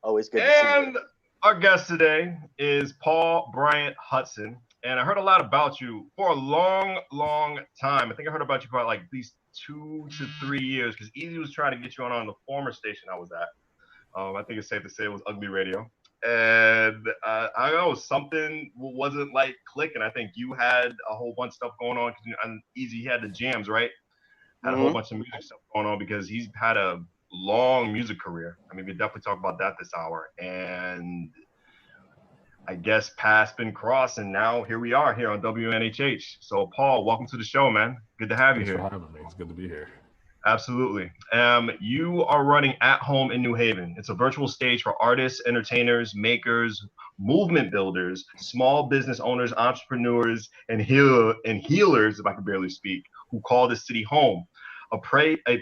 Always good to see you. And our guest today is Paul Bryant Hudson. And I heard a lot about you for a long, long time. I think I heard about you for like at least 2 to 3 years because Easy was trying to get you on the former station I was at. I think it's safe to say it was Ugly Radio. And I don't know, something wasn't like clicking. I think you had a whole bunch of stuff going on because Easy had the jams, right? Had a whole bunch of music stuff going on because he's had a long music career. I mean, we definitely talk about that this hour. And I guess paths been crossed, and now here we are here on WNHH. So, Paul, welcome to the show, man. Good to have you here. Thanks for having me. It's good to be here. Absolutely. You are running At Home in New Haven. It's a virtual stage for artists, entertainers, makers, movement builders, small business owners, entrepreneurs, and healers, if I can barely speak, who call the city home. A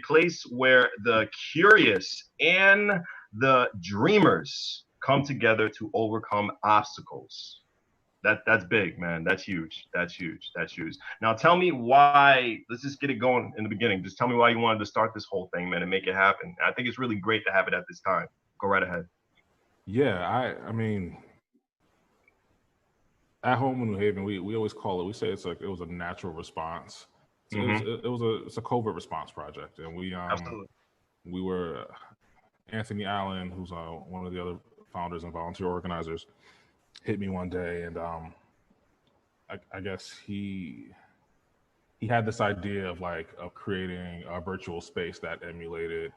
place where the curious and the dreamers come together to overcome obstacles. That's big, man. That's huge. Now tell me why, let's just get it going in the beginning. Just tell me why you wanted to start this whole thing, man, and make it happen. I think it's really great to have it at this time. Go right ahead. Yeah, I mean, At Home in New Haven, we always call it, we say it's like it was a natural response. So it's a covert response project. And we were, Anthony Allen, who's one of the other founders and volunteer organizers, hit me one day, and I guess he had this idea of creating a virtual space that emulated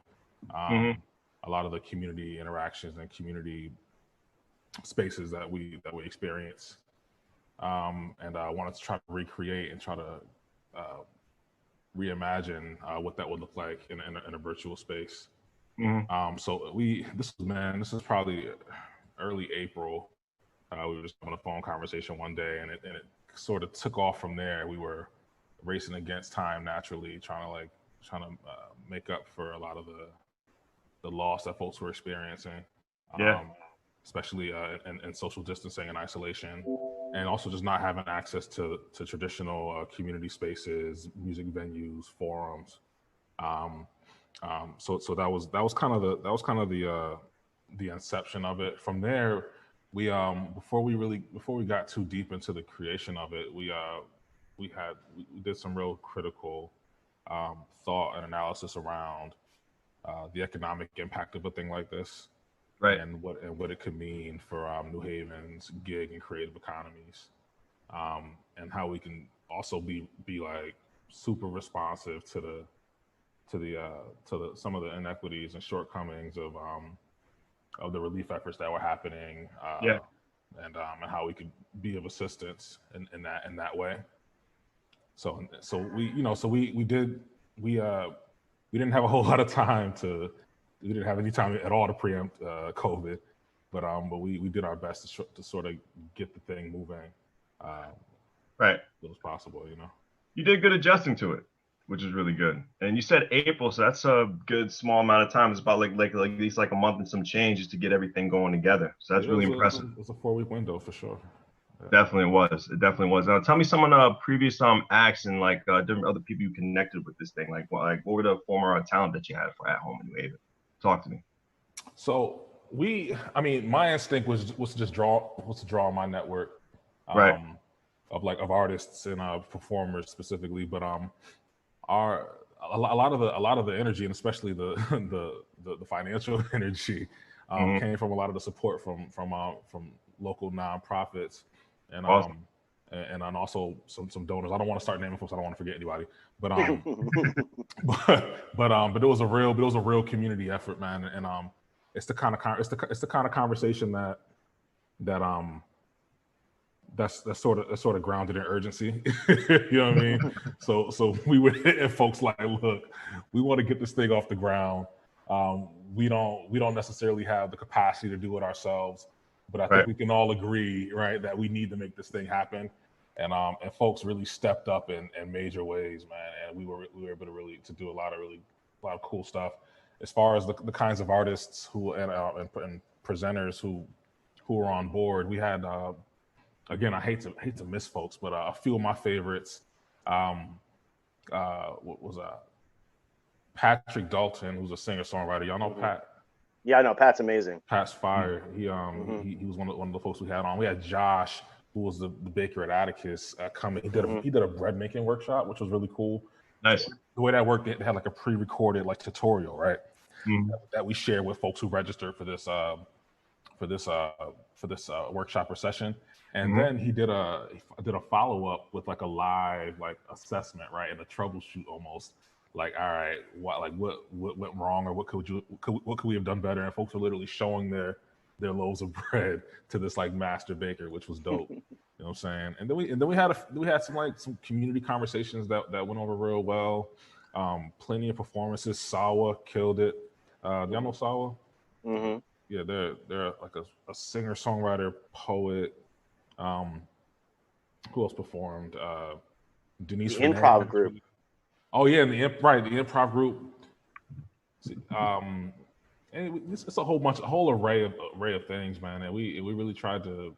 a lot of the community interactions and community spaces that we experience, and I wanted to try to recreate and try to reimagine what that would look like in a virtual space. So this is probably early April. We were just having a phone conversation one day, and it sort of took off from there. We were racing against time naturally, trying to make up for a lot of the loss that folks were experiencing, especially in social distancing and isolation, and also just not having access to traditional community spaces, music venues, forums. So that was kind of the inception of it. From there, we before we got too deep into the creation of it, we did some real critical thought and analysis around the economic impact of a thing like this, right? And what it could mean for New Haven's gig and creative economies, and how we can also be like super responsive to some of the inequities and shortcomings of the relief efforts that were happening, and how we could be of assistance in that way. So we didn't have a whole lot of time we didn't have any time at all to preempt COVID, but we did our best to sort of get the thing moving, right, as well as possible. You did good adjusting to it, which is really good. And you said April, so that's a good small amount of time. It's about like at least like a month and some change just to get everything going together. So that's really impressive. It was a 4-week window for sure. Yeah. It definitely was. Now tell me some of the previous acts and different other people you connected with this thing. Like what were the former talent that you had for At Home in New Haven? Talk to me. So my instinct was to just draw on my network, right, of artists and performers specifically, but a lot of the energy, and especially the financial energy, came from a lot of the support from local nonprofits, and awesome. And also some donors. I don't want to start naming folks. I don't want to forget anybody. But but it was a real community effort, man. And it's the kind of conversation that's sort of grounded in urgency. You know what I mean? So we were hitting folks like, look, we want to get this thing off the ground. We don't necessarily have the capacity to do it ourselves, but I think we can all agree, right, that we need to make this thing happen. And folks really stepped up in major ways, man. And we were able to do a lot of cool stuff. As far as the kinds of artists who and presenters who were on board, we had again, I hate to miss folks, but a few of my favorites. What was Patrick Dalton, who's a singer-songwriter. Y'all know Pat? Yeah, no, Pat's amazing. Pat's fire. He was one of the folks we had on. We had Josh, who was the baker at Atticus, coming. He did a bread making workshop, which was really cool. Nice. So the way that worked, they had like a pre-recorded like tutorial, right? That we shared with folks who registered for this workshop or session. And then he did a follow-up with like a live like assessment, right? And a troubleshoot almost. Like, all right, what went wrong, or what could we have done better? And folks are literally showing their loaves of bread to this like master baker, which was dope. You know what I'm saying? And then we had some community conversations that went over real well. Plenty of performances. Sawa killed it. Y'all know Sawa? Yeah, they're like a singer, songwriter, poet. Who else performed? Denise. The improv group. Oh yeah, the improv group. And it's a whole array of things, man. And we really tried to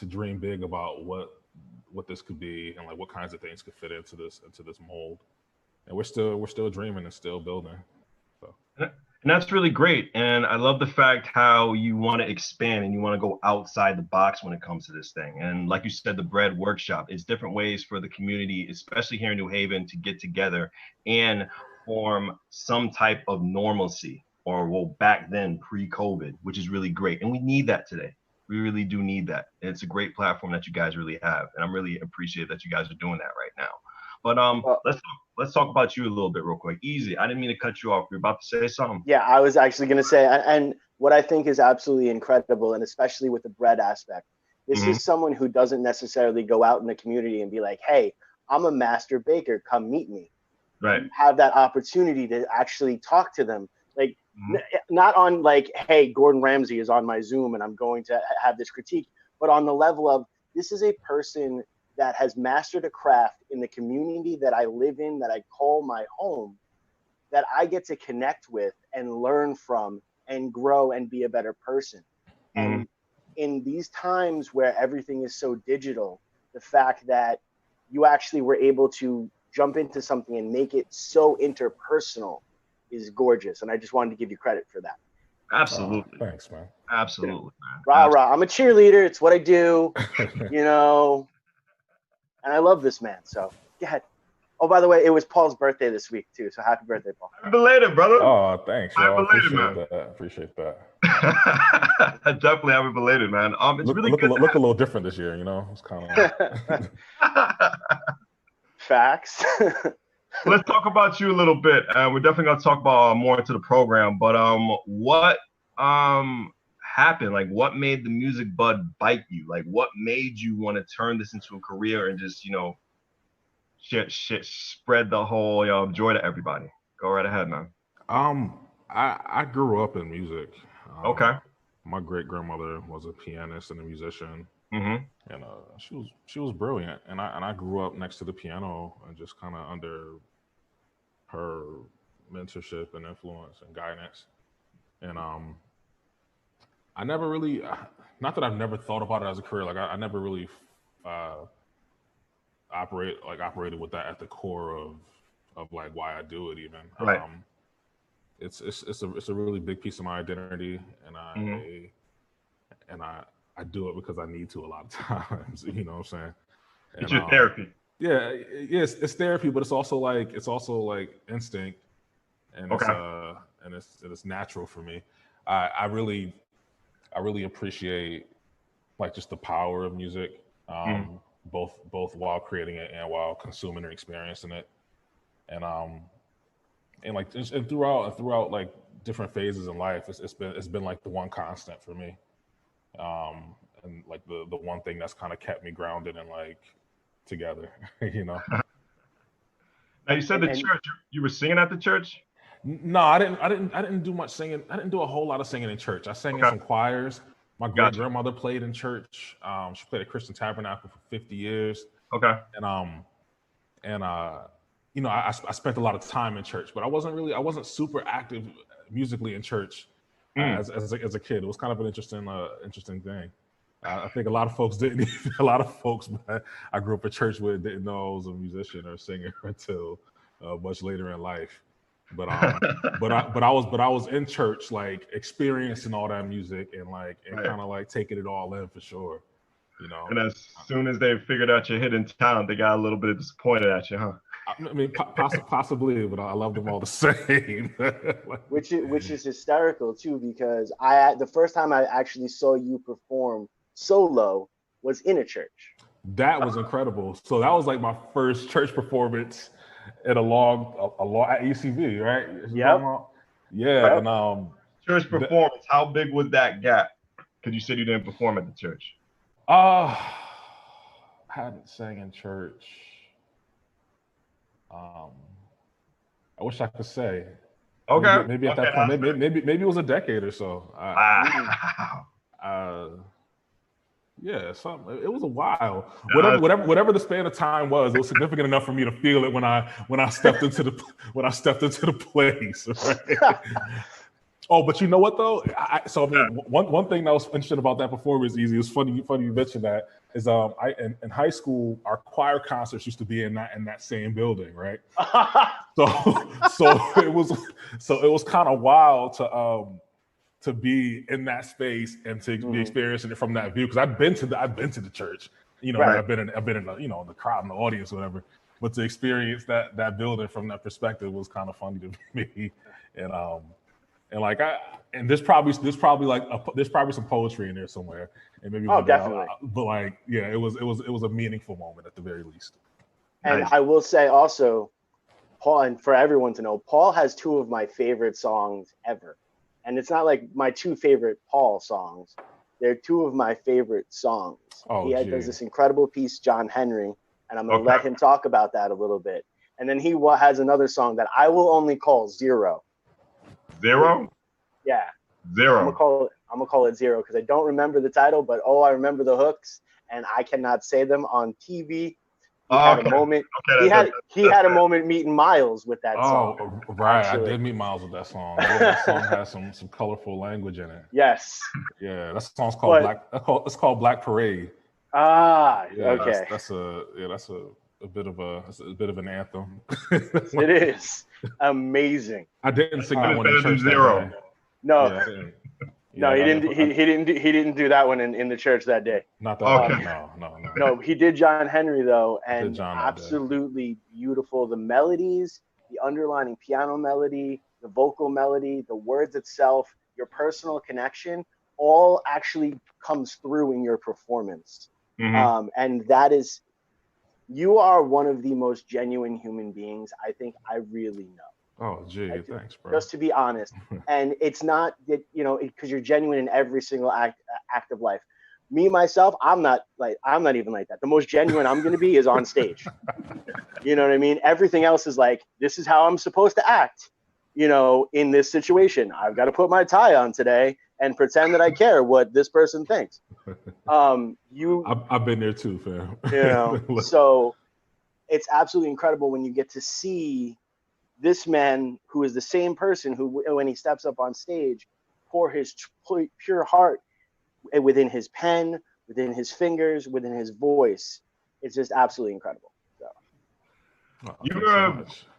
dream big about what this could be and like what kinds of things could fit into this mold. And we're still dreaming and still building. So. And that's really great. And I love the fact how you want to expand and you want to go outside the box when it comes to this thing. And like you said, the bread workshop is different ways for the community, especially here in New Haven, to get together and form some type of normalcy, or well, back then pre-COVID, which is really great. And we need that today. We really do need that. And it's a great platform that you guys really have. And I'm really appreciative that you guys are doing that right now. But let's talk about you a little bit real quick. Easy. I didn't mean to cut you off. You're about to say something. Yeah, I was actually going to say, and what I think is absolutely incredible, and especially with the bread aspect, this is someone who doesn't necessarily go out in the community and be like, hey, I'm a master baker, come meet me. Right. You have that opportunity to actually talk to them. Like, not on like, hey, Gordon Ramsay is on my Zoom and I'm going to have this critique, but on the level of, this is a person that has mastered a craft in the community that I live in, that I call my home, that I get to connect with and learn from and grow and be a better person. And in these times where everything is so digital, the fact that you actually were able to jump into something and make it so interpersonal is gorgeous. And I just wanted to give you credit for that. Absolutely. Thanks, man. Absolutely, man. Rah. I'm a cheerleader. It's what I do, you know. And I love this man, so go ahead. Oh, by the way, it was Paul's birthday this week too, so happy birthday, Paul. Happy belated, brother. Oh, thanks. Happy belated, man. Appreciate that. Definitely happy belated, man. It's look, really look, good. Look a little different this year, you know. It's kind of Facts. Let's talk about you a little bit. We're definitely gonna talk about more into the program, but what happened? Like, what made the music bud bite you? Like, what made you want to turn this into a career and just, spread the whole joy to everybody? Go right ahead, man. I grew up in music. Okay. My great grandmother was a pianist and a musician, and she was brilliant. And I grew up next to the piano and just kind of under her mentorship and influence and guidance. And I never really, not that I've never thought about it as a career. Like I never really operated with that at the core of like why I do it even. Right. It's a really big piece of my identity, and I do it because I need to a lot of times. You know what I'm saying? It's your therapy. Yeah, yes, it's therapy, but it's also like instinct, and it's natural for me. I really appreciate like just the power of music, both while creating it and while consuming and experiencing it, and throughout like different phases in life, it's been like the one constant for me, and like the one thing that's kind of kept me grounded and like together, you know. Now you said the church. You were singing at the church? No, I didn't do much singing. I didn't do a whole lot of singing in church. I sang in some choirs. My great grandmother played in church. She played at Christian Tabernacle for 50 years. Okay. And I spent a lot of time in church, but I wasn't super active musically in church as a kid. It was kind of an interesting thing. I think a lot of folks didn't. A lot of folks I grew up in church with didn't know I was a musician or a singer until much later in life. But I was in church, like experiencing all that music and like and kind of like taking it all in for sure, you know. And as soon as they figured out your hidden talent, they got a little bit disappointed at you, huh? I mean, possibly, but I love them all the same. which is hysterical too, because the first time I actually saw you perform solo was in a church. That was incredible. So that was like my first church performance at a long at UCB, right? Yep. Yeah. Yep. And church performance. How big was that gap? Because you said you didn't perform at the church. I hadn't sang in church. I wish I could say. Okay. Maybe at that point, maybe it was a decade or so. Wow. Yeah, something. It was a while. Whatever the span of time was, it was significant enough for me to feel it when I stepped into the place. Right? Oh, but you know what though? One thing that was interesting about that performance, Easy. It's funny you mentioned that. Is in high school our choir concerts used to be in that same building, right? so it was kind of wild to be in that space and to be experiencing it from that view, because I've been to the church, you know, right. I've been in the, you know, the crowd in the audience or whatever, but to experience that building from that perspective was kind of funny to me, and there's probably some poetry in there somewhere, and maybe definitely. But like, yeah, it was a meaningful moment at the very least. And nice. I will say also, Paul, and for everyone to know, Paul has two of my favorite songs ever. And it's not like my two favorite Paul songs. They're two of my favorite songs. He does this incredible piece, John Henry, and I'm going to let him talk about that a little bit. And then he has another song that I will only call Zero. Zero? Yeah. Zero. I'm gonna call it Zero because I don't remember the title, but I remember the hooks, and I cannot say them on TV. He had a moment. He had a moment meeting Miles with that song. Oh, right. Actually. I did meet Miles with that song. Yeah, that song has some colorful language in it. Yes. Yeah, that song's called It's called Black Parade. Ah, yeah, okay. That's a bit of an anthem. It is amazing. I didn't sing that one in church. Zero. No. No, he didn't do that one in the church that day. Not that. No. No, he did John Henry though, and absolutely beautiful. The melodies, the underlining piano melody, the vocal melody, the words itself, your personal connection, all actually comes through in your performance. Mm-hmm. And that is, you are one of the most genuine human beings I think I really know. Oh, gee, thanks, bro. Just to be honest. And it's not that, you know, because you're genuine in every single act of life. Me, myself, I'm not even like that. The most genuine I'm going to be is on stage. You know what I mean? Everything else is like, this is how I'm supposed to act, you know, in this situation. I've got to put my tie on today and pretend that I care what this person thinks. I've been there too, fam. You know, so it's absolutely incredible when you get to see this man who is the same person who, when he steps up on stage, pour his pure heart within his pen, within his fingers, within his voice. It's just absolutely incredible. So,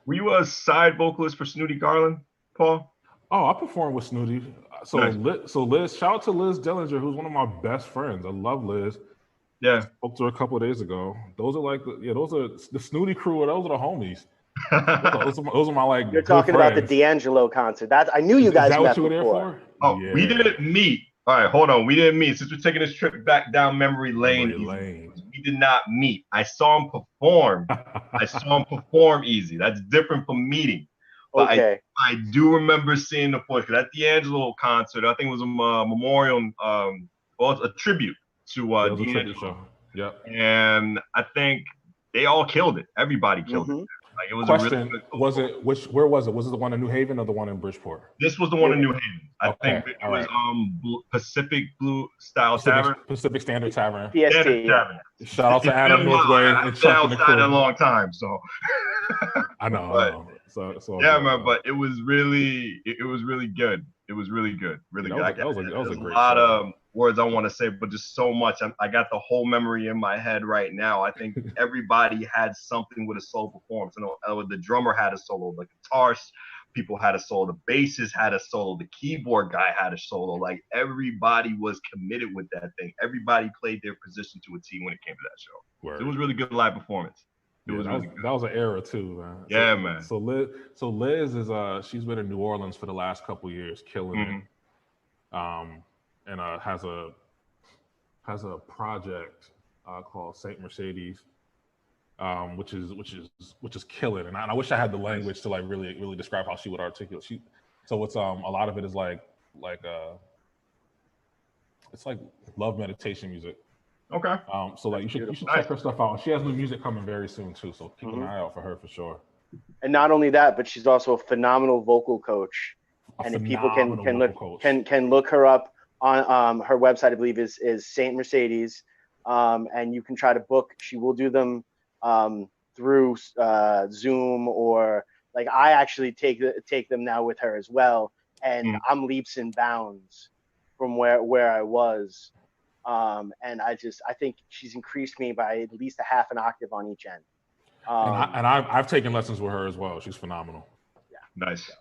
were you a side vocalist for Snooty Garland, Paul? Oh, I performed with Snooty. So, nice. Liz, shout out to Liz Dillinger, who's one of my best friends. I love Liz. Yeah, spoke to her a couple of days ago. Those are the Snooty crew. Those are the homies. those are my like. You're talking about the D'Angelo concert. I knew you guys met what you were before. there for? Oh, yeah. We didn't meet. All right, hold on. We didn't meet. Since we're taking this trip back down memory lane, we did not meet. I saw him perform. Easy. That's different from meeting. But okay. I do remember seeing the voice. That D'Angelo concert, I think it was a memorial, a tribute to D'Angelo. Yeah. And I think they all killed it. Everybody killed it. Like, it was Question: where was it? Was it the one in New Haven or the one in Bridgeport? This was the one in New Haven. I think it was Pacific Blue Style Tavern. Pacific Standard Tavern. PST. Tavern. Shout out to Adam Northway and Chuck and the crew. In a long time, so I know. So yeah, man. But it was really good. It was really good. Really good. That was a great lot of words I want to say, but just so much. I got the whole memory in my head right now. I think everybody had something with a solo performance. You know, the drummer had a solo, the guitarist people had a solo, the bassist had a solo, the keyboard guy had a solo. Like everybody was committed with that thing. Everybody played their position to a T when it came to that show. Word. So it was really good live performance. That was an era too, man. Yeah, man. So Liz is she's been in New Orleans for the last couple of years, killing it. And has a project called Saint Mercedes, which is killing. And I wish I had the language to like really describe how she would articulate. So it's a lot of it is like it's like love meditation music. Okay. So like you should check her stuff out. She has new music coming very soon too. So keep an eye out for her for sure. And not only that, but she's also a phenomenal vocal coach. And if people can look her up on her website, I believe is Saint Mercedes, and you can try to book. She will do them through Zoom, or like I actually take them now with her as well, and I'm leaps and bounds from where I was, and I think she's increased me by at least a half an octave on each end. And I've taken lessons with her as well. She's phenomenal. Yeah, nice.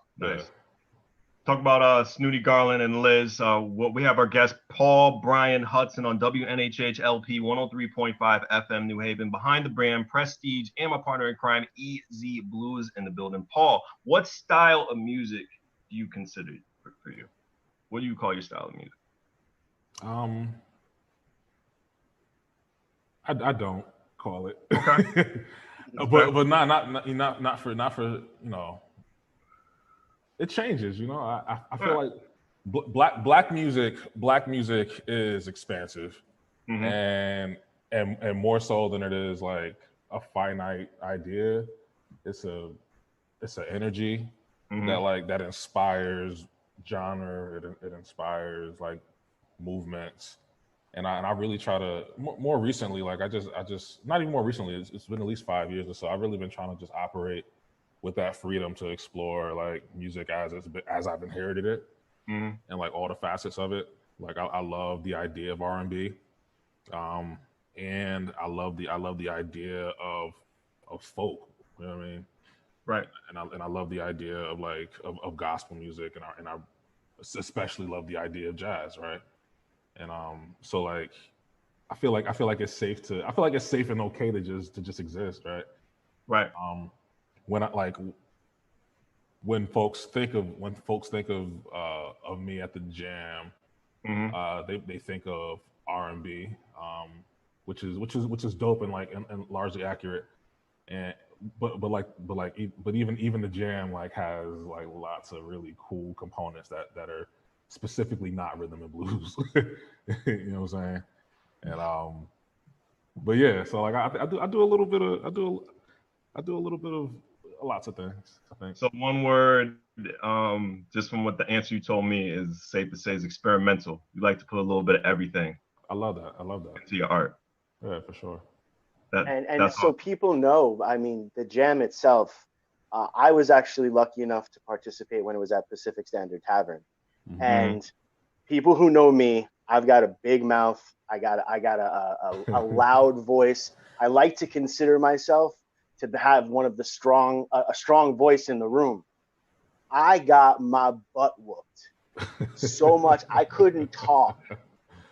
Talk about Snooty Garland and Liz. What we have our guest Paul Bryant Hudson on WNHH LP 103.5 FM New Haven. Behind the brand, Prestige, and my partner in crime, EZ Bluez in the building. Paul, what style of music do you consider for you? What do you call your style of music? I don't call it. Okay. but not for you know. It changes, you know. I feel like black music is expansive, and more so than it is like a finite idea. It's an energy that inspires genre. It inspires like movements, and I really try to more recently. Like I just not even more recently. It's been at least 5 years or so. I've really been trying to just operate with that freedom to explore like music as I've inherited it, and like all the facets of it. Like I love the idea of R&B, and I love the idea of folk. You know what I mean? Right. And I love the idea of like of gospel music, and I especially love the idea of jazz. Right. And so like I feel like it's safe and okay to just exist. Right. Right. When folks think of me at the jam, they think of R&B, which is dope and like and largely accurate, but even the jam like has like lots of really cool components that are specifically not rhythm and blues. You know what I'm saying? And but yeah, so like I do a little bit of lots of things, I think. So one word, just from what the answer you told me is safe to say is experimental. You like to put a little bit of everything. I love that. Into your art. Yeah, for sure. And so awesome. People know, I mean, the jam itself, I was actually lucky enough to participate when it was at Pacific Standard Tavern. And people who know me, I've got a big mouth. I got a loud voice. I like to consider myself to have one of the a strong voice in the room. I got my butt whooped so much I couldn't talk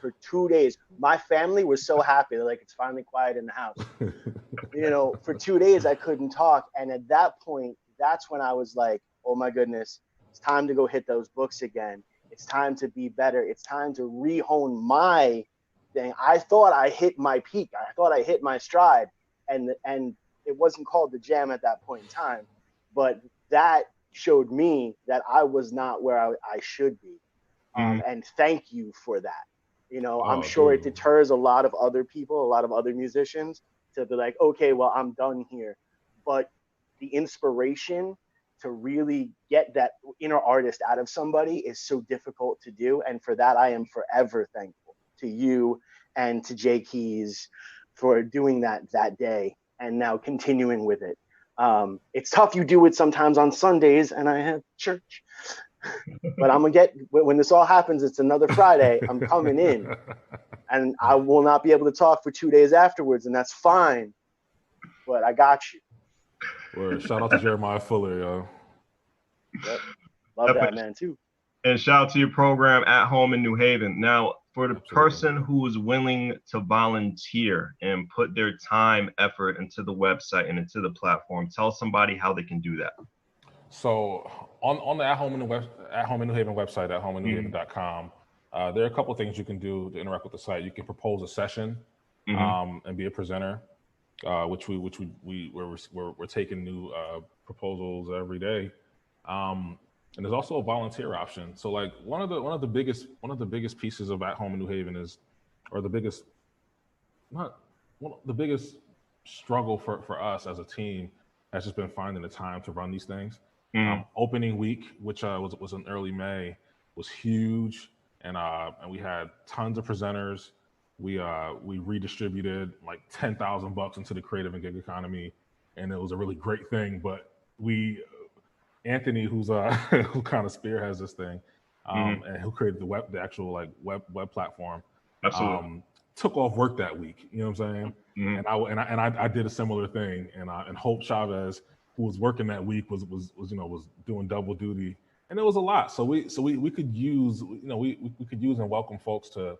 for 2 days. My family was so happy. They're like, it's finally quiet in the house. You know, for 2 days I couldn't talk. And at that point, that's when I was like, oh my goodness, it's time to go hit those books again. It's time to be better. It's time to rehone my thing. I thought I hit my peak. I thought I hit my stride. And it wasn't called the jam at that point in time, but that showed me that I was not where I should be. And thank you for that. You know, I'm sure it deters a lot of other people, a lot of other musicians to be like, okay, well, I'm done here. But the inspiration to really get that inner artist out of somebody is so difficult to do. And for that, I am forever thankful to you and to Jay Keys for doing that day and now continuing with it. It's tough. You do it sometimes on Sundays and I have church, but I'm gonna when this all happens, it's another Friday. I'm coming in and I will not be able to talk for 2 days afterwards, and that's fine, but I got you. Word. Shout out to Jeremiah Fuller, yo. Yep. Love that, man, too. And shout out to your program at home in New Haven. Now, for the person who is willing to volunteer and put their time, effort into the website and into the platform, tell somebody how they can do that. So on the At Home in New Haven website, at homeinnewhaven.com, there are a couple of things you can do to interact with the site. You can propose a session and be a presenter, which we're taking new proposals every day. And there's also a volunteer option. So like one of the biggest pieces of At Home in New Haven is, or the biggest struggle for us as a team has just been finding the time to run these things. Opening week, which was in early May, was huge, and we had tons of presenters. We redistributed like $10,000 into the creative and gig economy, and it was a really great thing. But Anthony, who kind of spearheads this thing, and who created the actual like web platform, took off work that week. You know what I'm saying? And I did a similar thing, and Hope Chavez, who was working that week, was doing double duty, and it was a lot. So we could use we could use and welcome folks to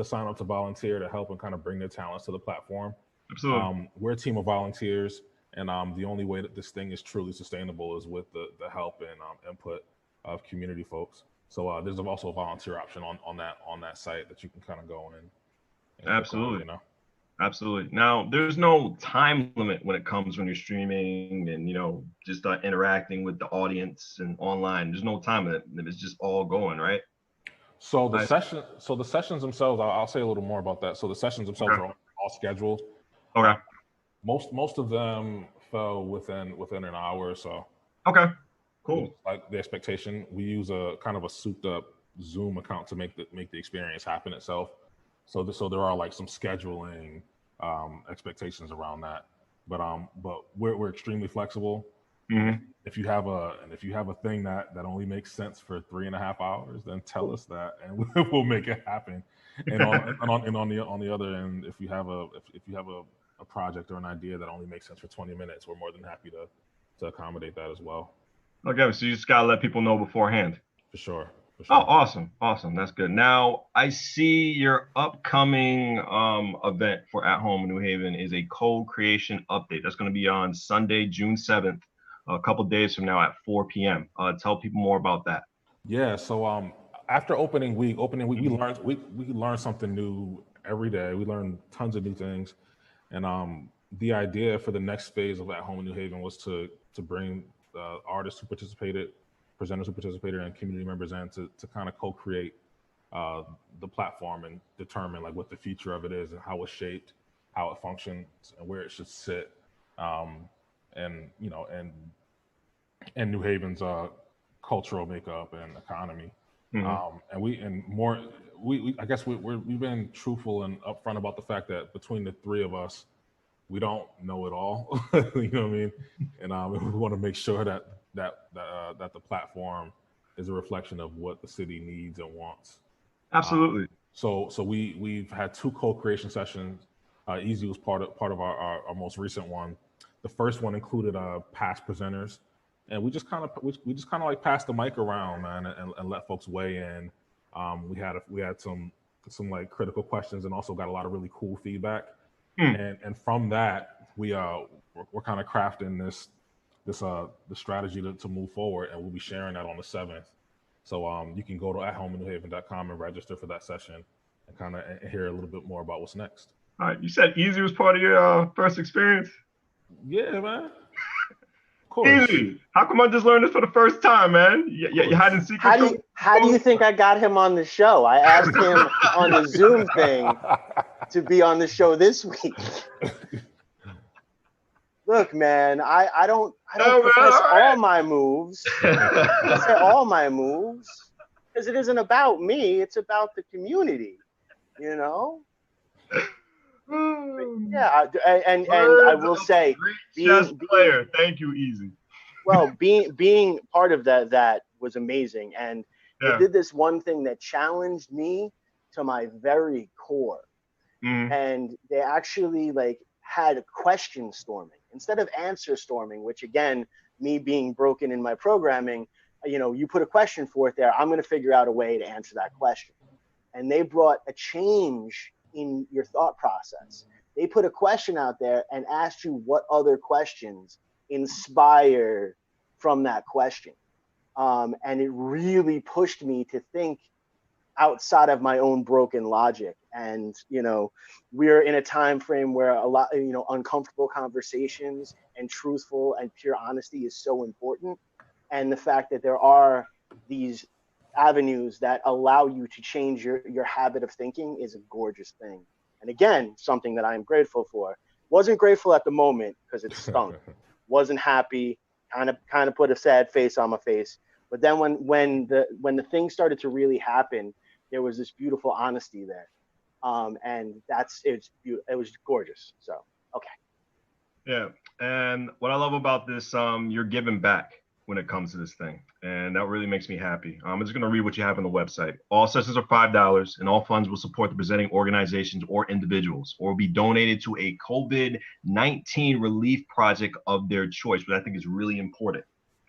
sign up to volunteer to help and kind of bring their talents to the platform. Absolutely. We're a team of volunteers. And the only way that this thing is truly sustainable is with the help and input of community folks. So there's also a volunteer option on that site that you can kind of go in. Absolutely. On, Absolutely. Now, there's no time limit when it comes when you're streaming and just interacting with the audience and online. There's no time limit. It's just all going, right? So the sessions themselves, I'll say a little more about that. So the sessions themselves are all scheduled. Okay. Most of them fell within an hour or so. Okay, cool. Like the expectation, we use a kind of a souped up Zoom account to make the experience happen itself. So there are like some scheduling expectations around that, but we're extremely flexible. If you have a thing that only makes sense for 3.5 hours, then tell us that, and we'll make it happen. And on the other end, if you have a project or an idea that only makes sense for 20 minutes, we're more than happy to accommodate that as well. Okay, so you just gotta let people know beforehand. For sure. Oh, awesome. That's good. Now, I see your upcoming event for At Home in New Haven is a co-creation update. That's going to be on Sunday, June 7th, a couple days from now at 4 p.m. Tell people more about that. Yeah. So after opening week, we learned something new every day. We learned tons of new things. And the idea for the next phase of At Home in New Haven was to bring artists who participated, presenters who participated, and community members in to kind of co-create the platform and determine like what the future of it is and how it's shaped, how it functions, and where it should sit, and New Haven's cultural makeup and economy. I guess we've been truthful and upfront about the fact that between the three of us, we don't know it all. You know what I mean? And we want to make sure that the platform is a reflection of what the city needs and wants. Absolutely. So we've had 2 co-creation sessions. Easy was part of our most recent one. The first one included past presenters, and we just kind of like passed the mic around, man, and let folks weigh in. We had some like critical questions and also got a lot of really cool feedback. And from that, we're kind of crafting the strategy to move forward, and we'll be sharing that on the 7th. So you can go to athomeinnewhaven.com and register for that session and kind of hear a little bit more about what's next. All right, you said Easy was part of your first experience? Yeah, man. Of course. Easy. How come I just learned this for the first time, man? You hiding secrets. How do you think I got him on the show? I asked him on the Zoom thing to be on the show this week. Look, man, I don't profess all my moves. I say all my moves because it isn't about me. It's about the community, you know. Yeah, and I will say, chess player. Thank you, Easy. Well, being part of that was amazing, and they did this one thing that challenged me to my very core, and they actually like had question storming instead of answer storming, which again, me being broken in my programming, you put a question forth there. I'm going to figure out a way to answer that question. And they brought a change in your thought process. They put a question out there and asked you what other questions inspire from that question. And it really pushed me to think outside of my own broken logic. And, we're in a time frame where a lot, uncomfortable conversations and truthful and pure honesty is so important. And the fact that there are these avenues that allow you to change your habit of thinking is a gorgeous thing. And again, something that I am grateful for. Wasn't grateful at the moment because it stunk. Wasn't happy, kind of put a sad face on my face. But then when the thing started to really happen, there was this beautiful honesty there. And it was gorgeous. So, okay. Yeah. And what I love about this, you're giving back when it comes to this thing. And that really makes me happy. I'm just going to read what you have on the website. All sessions are $5 and all funds will support the presenting organizations or individuals or will be donated to a COVID-19 relief project of their choice, which I think is really important.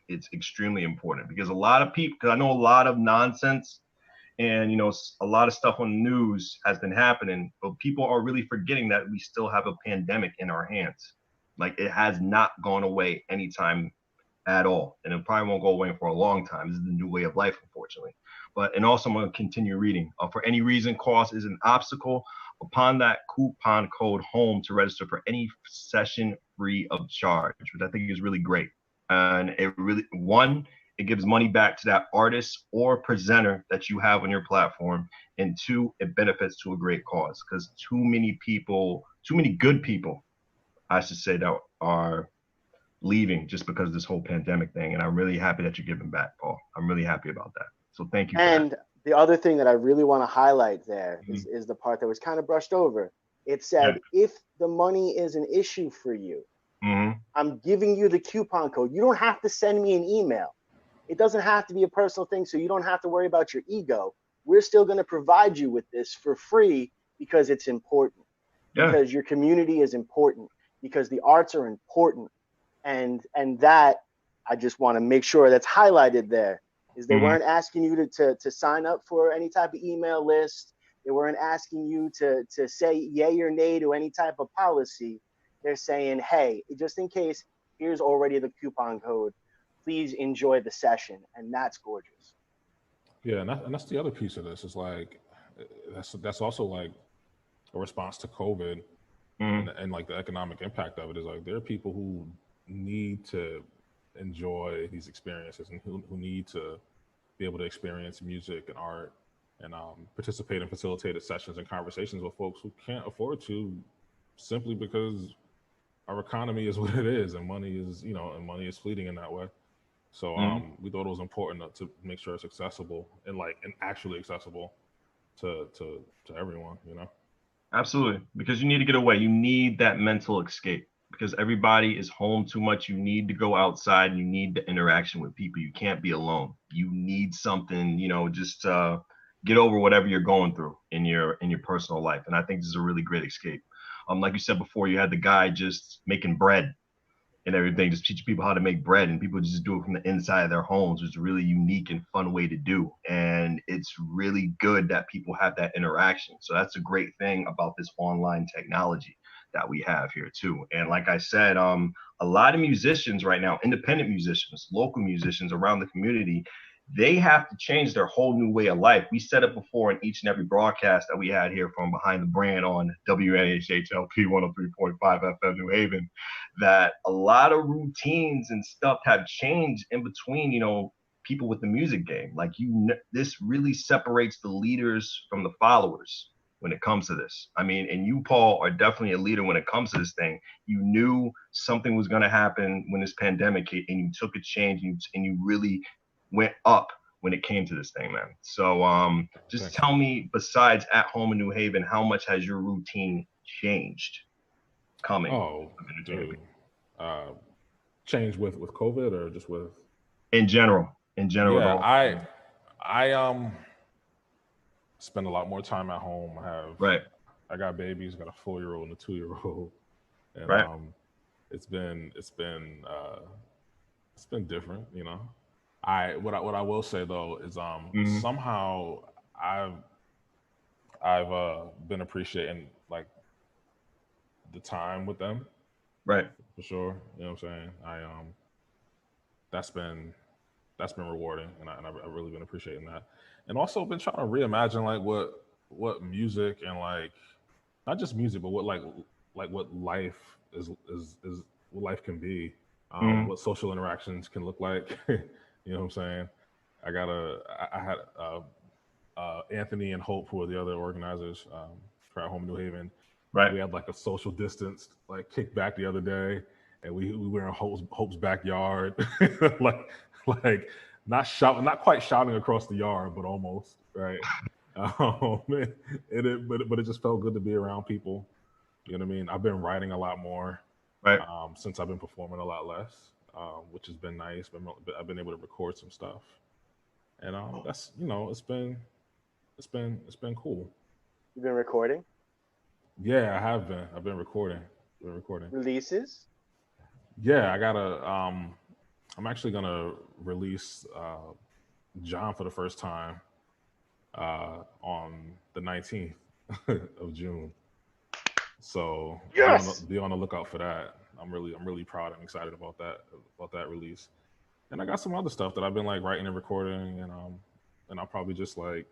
It's extremely important because a lot of people, because I know a lot of nonsense and, a lot of stuff on the news has been happening, but people are really forgetting that we still have a pandemic in our hands. Like it has not gone away anytime at all. And it probably won't go away for a long time. This is the new way of life, unfortunately. And also I'm going to continue reading. For any reason, cost is an obstacle. Upon that coupon code HOME to register for any session free of charge, which I think is really great. And it really, one, it gives money back to that artist or presenter that you have on your platform. And two, it benefits to a great cause because too many good people, I should say, that are leaving just because of this whole pandemic thing. And I'm really happy that you're giving back, Paul. I'm really happy about that. So thank you. And the other thing that I really want to highlight there is the part that was kind of brushed over. It said, if the money is an issue for you, I'm giving you the coupon code. You don't have to send me an email. It doesn't have to be a personal thing, so you don't have to worry about your ego. We're still going to provide you with this for free because it's important, because your community is important, because the arts are important. And that I just want to make sure that's highlighted there is they weren't asking you to sign up for any type of email list. They weren't asking you to say yay or nay to any type of policy. They're saying, hey, just in case, here's already the coupon code. Please enjoy the session. And that's gorgeous. Yeah, and that's the other piece of this is like, that's also like a response to COVID and like the economic impact of it is like there are people who need to enjoy these experiences and who need to be able to experience music and art and participate in facilitated sessions and conversations with folks who can't afford to simply because our economy is what it is and money is fleeting in that way. So we thought it was important to make sure it's accessible and actually accessible to everyone, Absolutely. Because you need to get away. You need that mental escape because everybody is home too much. You need to go outside and you need the interaction with people. You can't be alone. You need something, just get over whatever you're going through in your personal life. And I think this is a really great escape. Like you said before, you had the guy just making bread and everything, just teaching people how to make bread, and people just do it from the inside of their homes. It's a really unique and fun way to do. And it's really good that people have that interaction. So that's a great thing about this online technology that we have here too. And like I said, a lot of musicians right now, independent musicians, local musicians around the community, they have to change their whole new way of life. We said it before in each and every broadcast that we had here from Behind the Brand on WNHHLP 103.5 FM New Haven, that a lot of routines and stuff have changed in between, people with the music game. Like this really separates the leaders from the followers when it comes to this. I mean, and you, Paul, are definitely a leader when it comes to this thing. You knew something was going to happen when this pandemic hit and you took a change and you really went up when it came to this thing, man. So just tell me, besides at home in New Haven, how much has your routine changed coming? Oh, dude. Change with COVID or just with? In general. Yeah, I spend a lot more time at home. I got babies, got a 4-year-old and a 2-year-old. And it's been different, what I will say though is Mhm. somehow I've been appreciating like the time with them Right. for sure. You know what I'm saying? That's been that's been rewarding, and I've really been appreciating that, and also been trying to reimagine like what music and like not just music, but what like what life is what life can be, Mhm. what social interactions can look like. You know what I'm saying? I had Anthony and Hope, who are the other organizers for at home in New Haven. Right. We had like a social distance like kickback the other day, and we were in Hope's backyard, like like not quite shouting across the yard, but almost right. But it just felt good to be around people. You know what I mean? I've been writing a lot more Right. since I've been performing a lot less, which has been nice. I've been able to record some stuff, and that's it's been cool. You've been recording Yeah, I have been. I've been recording. releases. Yeah, I gotta. I'm actually gonna release John for the first time on the 19th of June. So Yes. be on the lookout for that. I'm really proud and excited about that release. And I got some other stuff that I've been like writing and recording, and I'll probably just like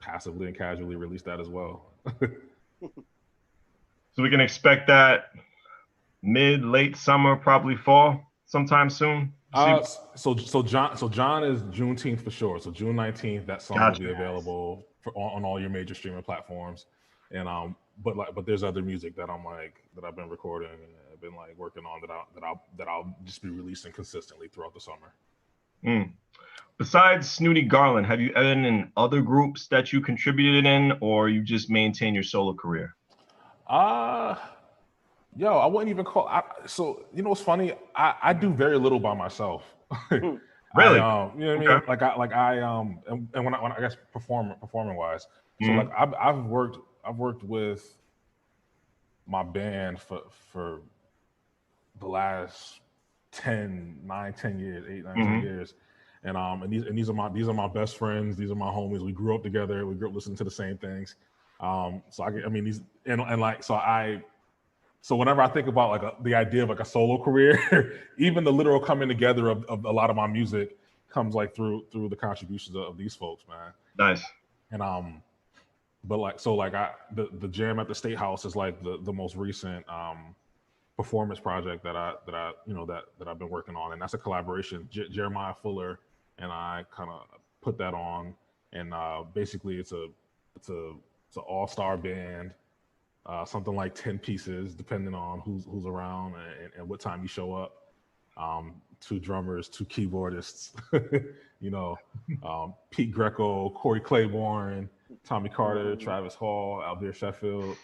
passively and casually release that as well. So we can expect that late summer, probably fall, sometime soon. See, John is Juneteenth for sure. So June 19th, that song will gotcha. be available on all your major streaming platforms. And but there's other music that I've been recording and I've been like working on that I'll just be releasing consistently throughout the summer. Mm. Besides Snooty Garland, have you been in other groups that you contributed in, or you just maintain your solo career? Yo, I wouldn't even call. So you know what's funny? I do very little by myself. Really? You know what I Okay. mean? And when I guess performing wise. So Mhm. like I've worked with my band for the last 10 years, 8, 9, 10 Mhm. years. And these are my best friends. These are my homies. We grew up together. We grew up listening to the same things. So I mean these and like so whenever I think about like the idea of like a solo career, even the literal coming together of a lot of my music comes like through the contributions of these folks, man. Nice. And but like so like the jam at the State House is like the most recent performance project that I've been working on, and that's a collaboration. Jeremiah Fuller and I kind of put that on, and basically it's an all-star band. Something like 10 pieces, depending on who's around and what time you show up. 2 drummers, 2 keyboardists, Pete Greco, Corey Claiborne, Tommy Carter, Travis Hall, Albert Sheffield.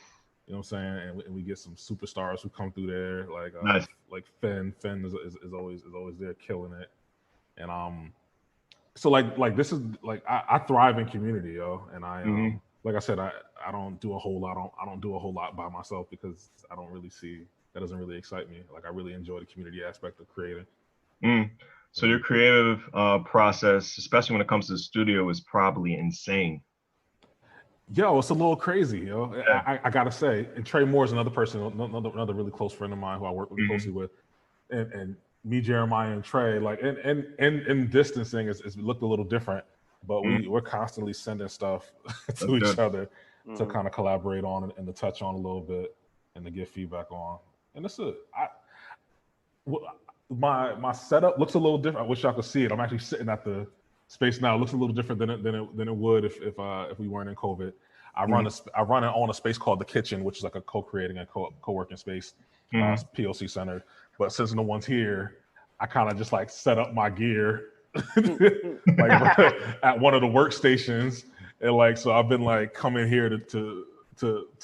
You know what I'm saying? And we get some superstars who come through there, Nice. like Finn. Finn is always there killing it. And so like this is like I thrive in community, yo. And Mhm. like I said, I don't do a whole lot. I don't do a whole lot by myself because I don't really see that doesn't really excite me. Like I really enjoy the community aspect of creating. Mm. So your creative process, especially when it comes to the studio, is probably insane. Yo, it's a little crazy, yo. Yeah. I gotta say, and Trey Moore is another person, another really close friend of mine who I work really closely with, and me, Jeremiah, and Trey, like, and distancing is looked a little different, but we're constantly sending stuff to each other to kind of collaborate on and to touch on a little bit and to give feedback on. And my setup looks a little different. I wish y'all could see it. I'm actually sitting at the space now. It looks a little different than it would if we weren't in COVID. I run on a space called the Kitchen, which is like a co-creating and co-working space, POC center. But since no one's here, I kind of just like set up my gear like at one of the workstations, and like so I've been like coming here to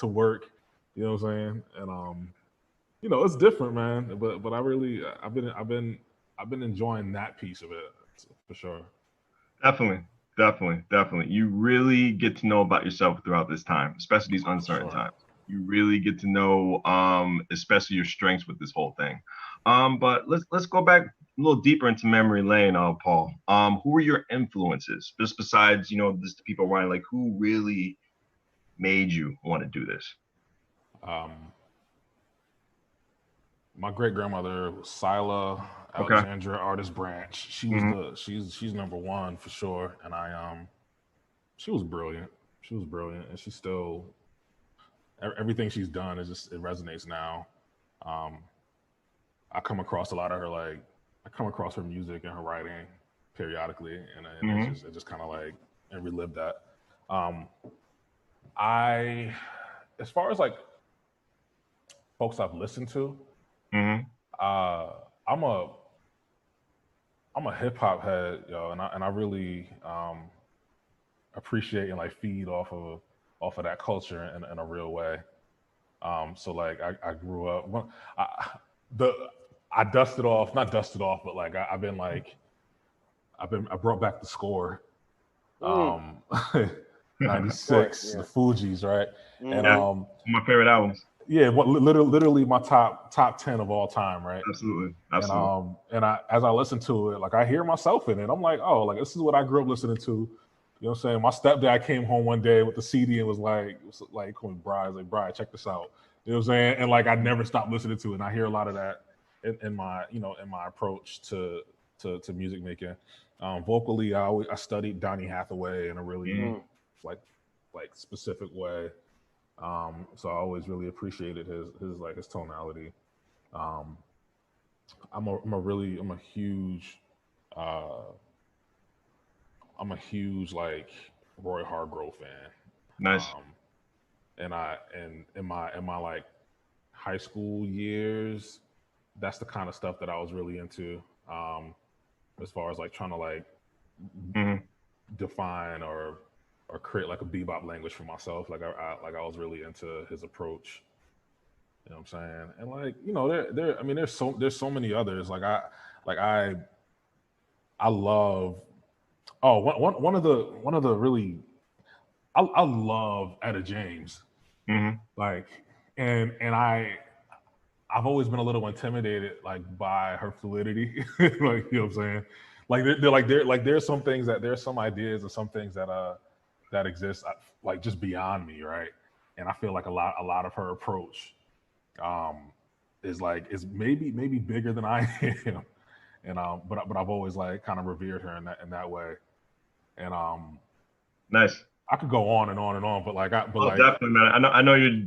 work. You know what I'm saying? And it's different, man. But I've been enjoying that piece of it for sure. Definitely. You really get to know about yourself throughout this time, especially these uncertain times. You really get to know, especially your strengths with this whole thing. But let's go back little deeper into memory lane, Paul. Who were your influences, just besides just the people around? Like, who really made you want to do this? My great grandmother, Sila Alexandra Artist Branch. She was she's number one for sure, and she was brilliant. She was brilliant, and she still everything she's done is just it resonates now. I come across a lot of her I come across her music and her writing periodically, and it just kind of like and relive that. As far as like folks I've listened to, I'm a hip hop head, yo, and I really appreciate and like feed off of that culture in a real way. So like I grew up I dusted off, not dusted off, but like I brought back the score. 96, the Fugees, right? And my favorite albums. Yeah, literally my top 10 of all time, right? Absolutely. And as I listen to it, like I hear myself in it. I'm like, oh, like this is what I grew up listening to. You know what I'm saying? My stepdad came home one day with the CD and was like calling Bryant, like, Bryant, check this out. You know what I'm saying? And like I never stopped listening to it. And I hear a lot of that in my approach to music making. Vocally, I studied Donny Hathaway in a really like specific way. So I always really appreciated his tonality. I'm a huge like Roy Hargrove fan. Nice. And in my like high school years, that's the kind of stuff that I was really into. As far as like trying to like define or create like a bebop language for myself. Like I was really into his approach. You know what I'm saying? And like, there's so many others. Like I love one of the really I love Etta James. Like and I've always been a little intimidated like by her fluidity. Like, you know what I'm saying? Like there's some things there's some ideas and some things that exist like just beyond me, right? And I feel like a lot of her approach is maybe bigger than I am. And but I've always like kind of revered her in that way. And nice. I could go on and on and on, but definitely, man. I know you're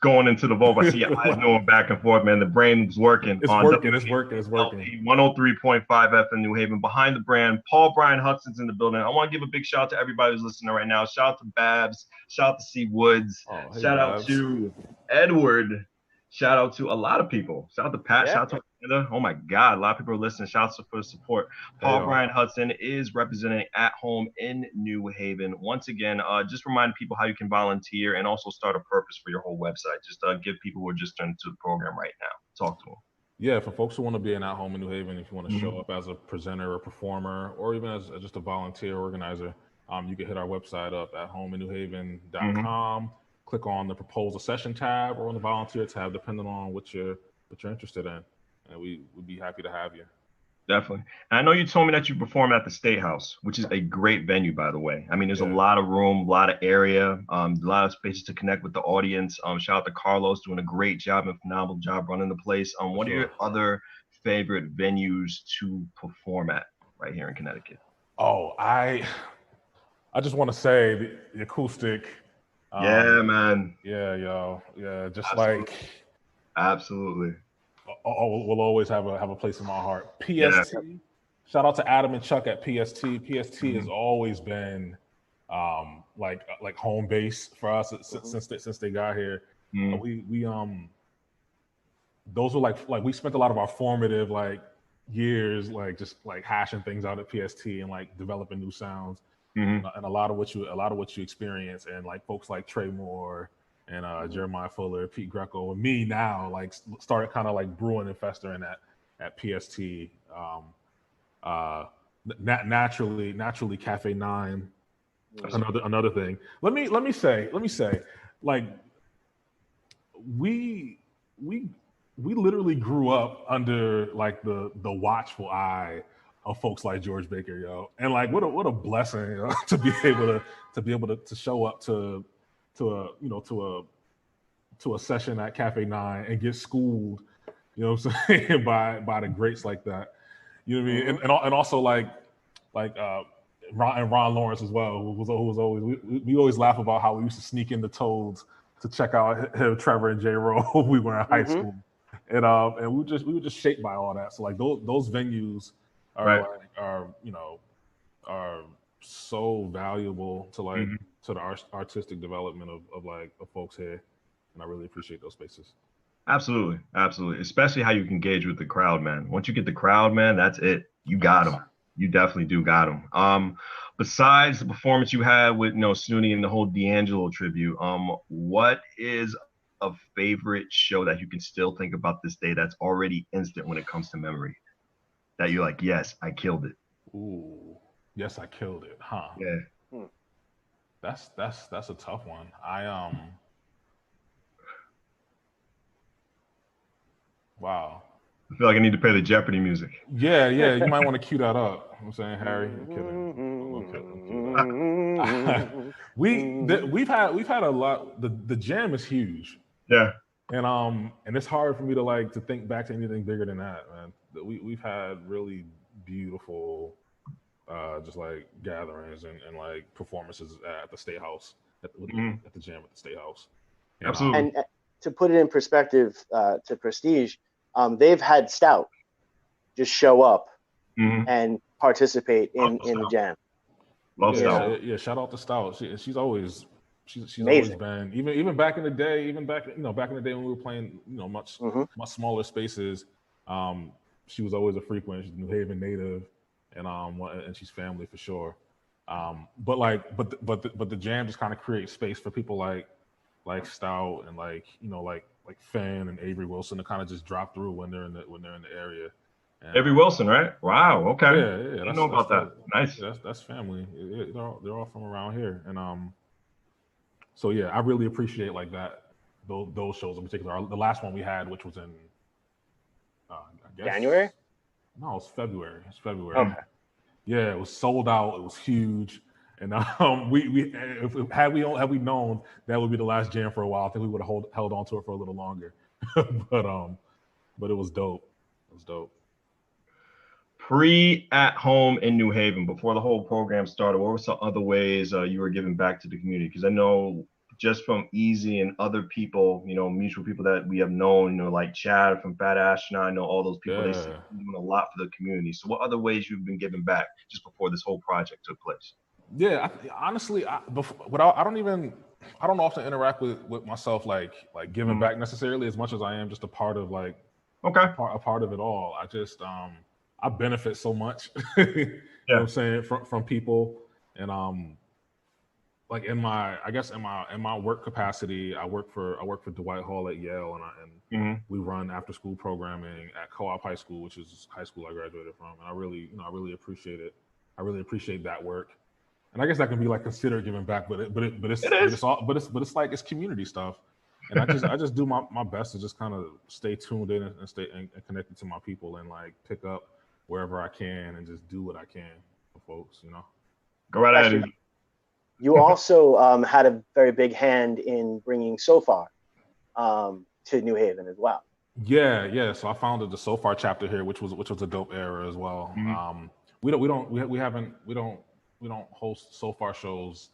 going into the vault. I see your eyes going back and forth, man. The brain's working. It's working. 103.5 FM New Haven. Behind the brand, Paul Bryant Hudson's in the building. I want to give a big shout out to everybody who's listening right now. Shout out to Babz. Shout out to C Woods. Shout out to Edward. Shout out to a lot of people. Shout out to Pat. Shout out to Amanda. Oh my God, a lot of people are listening. Shout out for the support. Paul Bryant Hudson is representing At Home in New Haven. Once again, just remind people how you can volunteer and also start a purpose for your whole website. Just give people who are just turning to the program right now. Talk to them. Yeah, for folks who want to be an At Home in New Haven, if you want to show up as a presenter or performer, or even as just a volunteer organizer, you can hit our website up at homeinnewhaven.com. Click on the proposal session tab or on the volunteer tab, depending on what you're interested in. And we would be happy to have you. Definitely. And I know you told me that you perform at the State House, which is a great venue, by the way. I mean, there's a lot of room, a lot of area, a lot of spaces to connect with the audience. Shout out to Carlos doing a great job and phenomenal job running the place. What are your other favorite venues to perform at right here in Connecticut? Oh, I just want to say the acoustic. Yeah, man. Yeah, yo. Yeah, just absolutely. Absolutely. Will always have a place in my heart. PST. Shout out to Adam and Chuck at PST. PST has always been like home base for us since they got here. We those were like we spent a lot of our formative like years like just like hashing things out at PST and like developing new sounds. And a lot of what you experience, and like folks like Trey Moore and Jeremiah Fuller, Pete Greco, and me now like started kind of like brewing and festering at PST. Naturally, Cafe 9, another thing. Let me say, like we we literally grew up under like the watchful eye of folks like George Baker, yo. And like what a blessing, you know, to be able to show up to a session at Cafe 9 and get schooled, you know what I'm saying, by the greats like that. You know what I mean? And also like Ron Lawrence as well, who was always we always laugh about how we used to sneak into Toads to check out Trevor and J. Rowe when we were in high school. And we were just shaped by all that. So like those venues are are so valuable to like to the artistic development of folks here, and I really appreciate those spaces. Absolutely, especially how you can engage with the crowd, man. Once you get the crowd, man, that's it. You got them. You definitely do got them. Besides the performance you had with Snooty and the whole D'Angelo tribute, what is a favorite show that you can still think about this day that's already instant when it comes to memory? That you're like, yes, I killed it. Ooh, yes, I killed it, huh? Yeah. That's a tough one. Wow. I feel like I need to play the Jeopardy music. Yeah, you might want to cue that up. I'm saying, Harry, I'm kidding. We've had a lot. The jam is huge. Yeah. And it's hard for me to think back to anything bigger than that, man. We've had really beautiful just like gatherings and like performances at the State House, at the jam at the State House. Absolutely. And to put it in perspective to Prestige, they've had Stout just show up and participate in the jam. Love Stout. Yeah, shout out to Stout. She's always been even back in the day, back in the day when we were playing much smaller spaces. She was always a frequent. She's a New Haven native, and she's family for sure. But the jam just kind of creates space for people like Stout and like Finn and Avery Wilson to kind of just drop through when they're in the area. And, Avery Wilson, right? Wow. Okay. Yeah. I didn't know about that. Nice. That's family. They're all from around here, and so yeah, I really appreciate like that those shows in particular. The last one we had, which was in I guess, January. No, it was February. Okay. Yeah, it was sold out. It was huge. And had we known that would be the last jam for a while, I think we would have held on to it for a little longer. but it was dope. It was dope. At home in New Haven, before the whole program started, what were some other ways you were giving back to the community? Because I know just from Easy and other people, mutual people that we have known, like Chad from Fat Astronaut, I know all those people, They seem to be doing a lot for the community. So what other ways you've been giving back just before this whole project took place? Yeah, honestly, I don't often interact with myself like giving back necessarily as much as I am just a part of a part of it all. I just I benefit so much, you know what I'm saying, from people, and like in my work capacity, I work for Dwight Hall at Yale, and we run after school programming at Co-op High School, which is high school I graduated from, and I really appreciate it. I really appreciate that work. And I guess that can be like considered giving back, but it's like it's community stuff, and I just do my best to just kind of stay tuned in and stay and connected to my people and like pick up wherever I can and just do what I can for folks, Go right ahead. You also had a very big hand in bringing SoFar to New Haven as well. Yeah. So I founded the SoFar chapter here, which was a dope era as well. We don't host SoFar shows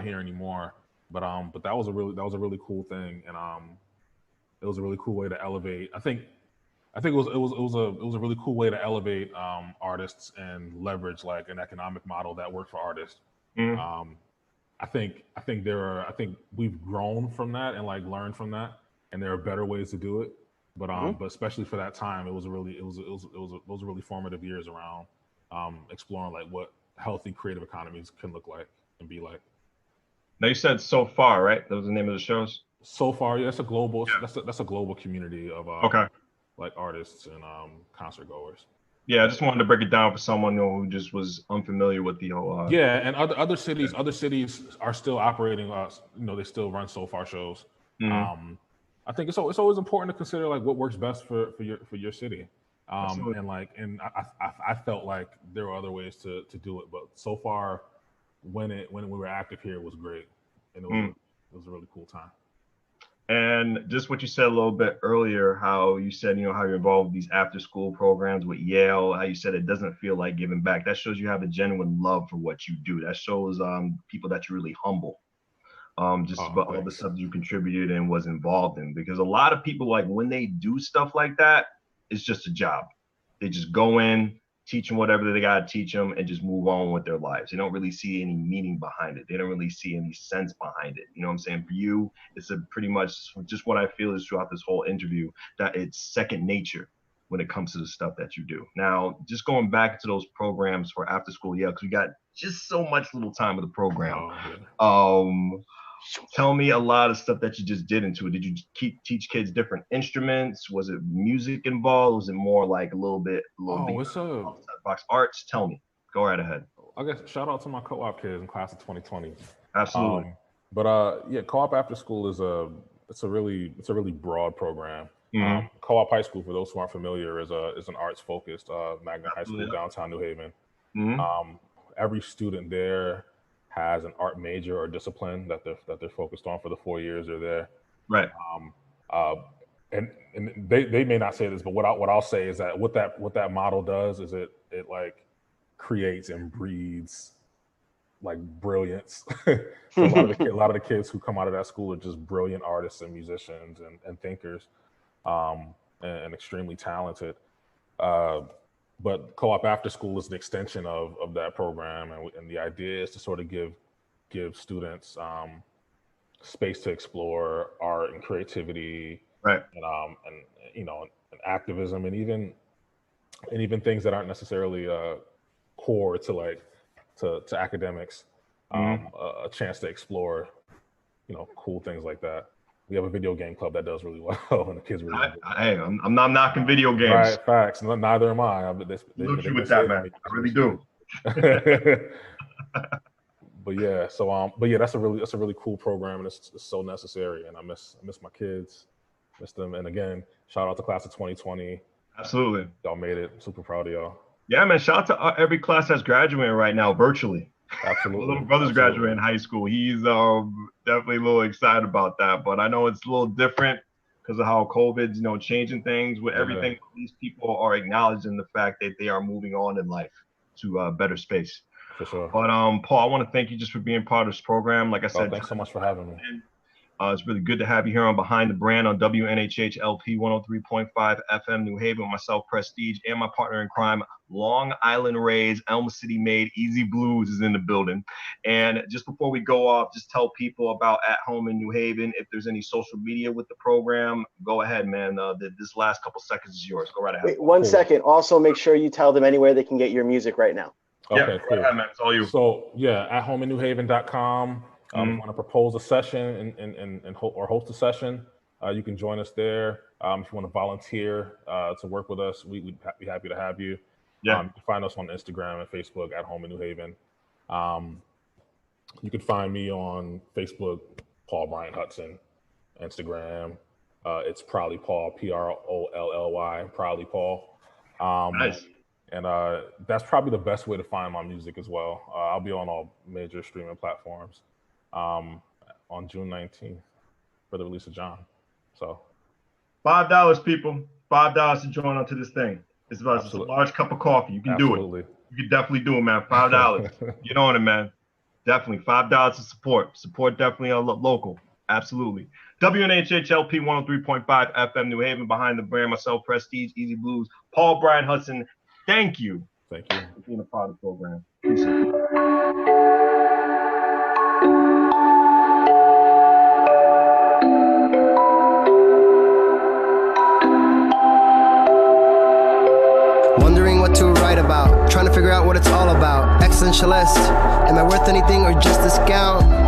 here anymore, but that was a really cool thing, and it was a really cool way to elevate. I think it was a really cool way to elevate artists and leverage like an economic model that worked for artists. I think we've grown from that and like learned from that, and there are better ways to do it. But especially for that time, it was really formative years around exploring like what healthy creative economies can look like and be like. Now you said SoFar, right? That was the name of the shows. SoFar, yeah, that's a global community of like artists and concert goers. Yeah, I just wanted to break it down for someone who just was unfamiliar with the whole. And other cities are still operating. They still run SoFar shows. I think it's always important to consider like what works best for your city. And I felt like there were other ways to do it, but so far when we were active here, it was great, and it was a really cool time. And just what you said a little bit earlier, how you said, you know, how you're involved with these after school programs with Yale, how you said it doesn't feel like giving back. That shows you have a genuine love for what you do. That shows people that you're really humble. About all the stuff you contributed and was involved in, because a lot of people, like, when they do stuff like that, it's just a job. They just go in, teach them whatever they got to teach them, and just move on with their lives. They don't really see any meaning behind it. They don't really see any sense behind it. You know what I'm saying? For you, it's a pretty much just what I feel is throughout this whole interview, that it's second nature when it comes to the stuff that you do. Now, just going back to those programs for after school, yeah, because we got just so much little time of the program. Tell me a lot of stuff that you just did into it. Did you teach kids different instruments? Was it music involved? Was it more like a little bit box arts? Tell me. Go right ahead. I guess shout out to my co-op kids in class of 2020. Absolutely. Co-op after school is a really broad program. Co-op high school, for those who aren't familiar, is an arts focused magnet high school downtown New Haven. Every student there has an art major or discipline that they're focused on for the 4 years they're there. Right. And they may not say this, but what I'll say is that what that model does is it like creates and breeds like brilliance. So a lot of the kids who come out of that school are just brilliant artists and musicians and thinkers, and extremely talented. But co-op after school is an extension of that program, and the idea is to sort of give students space to explore art and creativity, right? And activism, and even things that aren't necessarily core to academics. A chance to explore, cool things like that. We have a video game club that does really well, and the kids really. Hey, I'm not knocking video games. Right, facts. Neither am I. Salute you with that, man. I really do. But yeah, that's a really cool program, and it's so necessary. And I miss my kids, miss them. And again, shout out to class of 2020. Absolutely, y'all made it. Super proud of y'all. Yeah, man. Shout out to every class that's graduating right now virtually. Absolutely. My little brother's graduating high school. He's definitely a little excited about that, but I know it's a little different because of how COVID's changing things with everything. These people are acknowledging the fact that they are moving on in life to a better space. For sure. But Paul, I want to thank you just for being part of this program. Like I said, thanks so much for having me. It's really good to have you here on Behind the Brand on WNHH LP 103.5 FM New Haven with myself, Prestige, and my partner in crime, Long Island raised, Elm City made, Easy Bluez is in the building. And just before we go off, just tell people about At Home in New Haven. If there's any social media with the program, go ahead, man. This last couple seconds is yours. Go right ahead. Wait, one second. Also, make sure you tell them anywhere they can get your music right now. Okay, cool. Go ahead, man. It's all you. So, athomeinnewhaven.com. If you want to propose a session and host a session, you can join us there. If you want to volunteer to work with us, we'd be happy to have you. Yeah. You can find us on Instagram and Facebook at Home in New Haven. You can find me on Facebook, Paul Bryant Hudson. Instagram, it's Proudly Paul, Prolly, Proudly Paul. Nice. And that's probably the best way to find my music as well. I'll be on all major streaming platforms on June 19th for the release of John. So $5, people. $5 to join onto this thing. It's a large cup of coffee. You can do it. You can definitely do it, man. $5. Get on it, man. Definitely. $5 to support. Support definitely local. Absolutely. WNHH LP 103.5 FM New Haven, Behind the Brand. Myself, Prestige, Easy Bluez, Paul Bryant Hudson. Thank you. Thank you for being a part of the program. Appreciate it. Wondering what to write about, trying to figure out what it's all about. Existentialist, am I worth anything or just discount?